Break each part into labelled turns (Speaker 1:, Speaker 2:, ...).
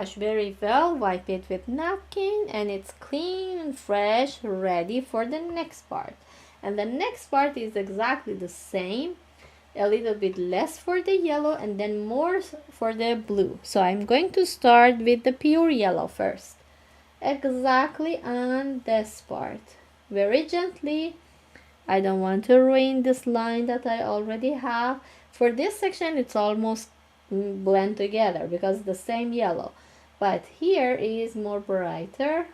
Speaker 1: wash very well, wipe it with napkin, and it's clean and fresh, ready for the next part. And the next part is exactly the same, a little bit less for the yellow and then more for the blue. So I'm going to start with the pure yellow first, exactly on this part, very gently. I don't want to ruin this line that I already have. For this section it's almost blend together because it's the same yellow, but here is more brighter,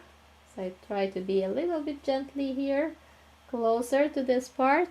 Speaker 1: so I try to be a little bit gently here, closer to this part.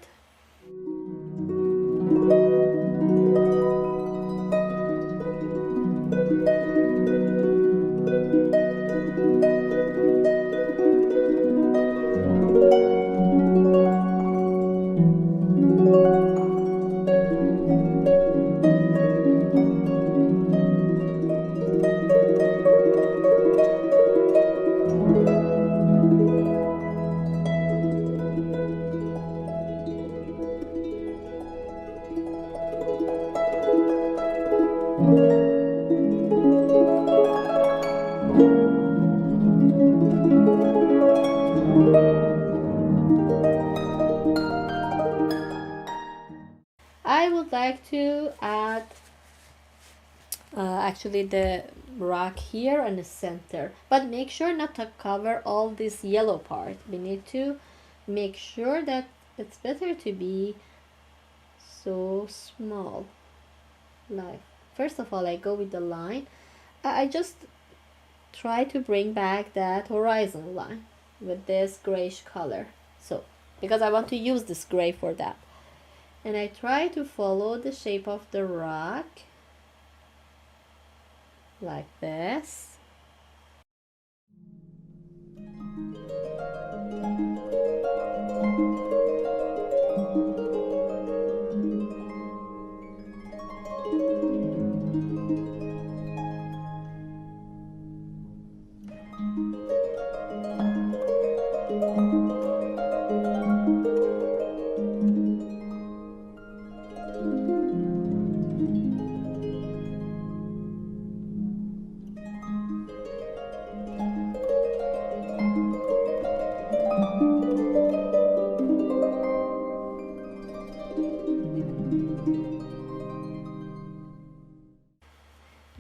Speaker 1: I would like to add actually the rock here in the center, but make sure not to cover all this yellow part. We need to make sure that it's better to be so small. Like, first of all, I go with the line. I just try to bring back that horizon line with this grayish color, so because I want to use this gray for that. And I try to follow the shape of the rock like this.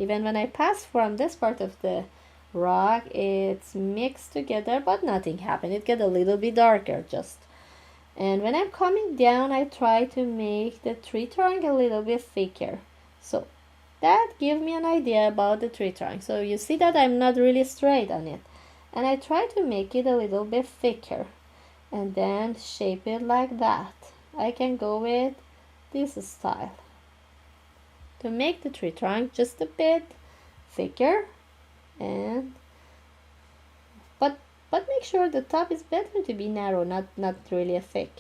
Speaker 1: Even when I pass from this part of the rock, it's mixed together, but nothing happened. It get a little bit darker just. And when I'm coming down, I try to make the tree trunk a little bit thicker. So that gives me an idea about the tree trunk. So you see that I'm not really straight on it. And I try to make it a little bit thicker and then shape it like that. I can go with this style to make the tree trunk just a bit thicker, and but make sure the top is better to be narrow, not really thick.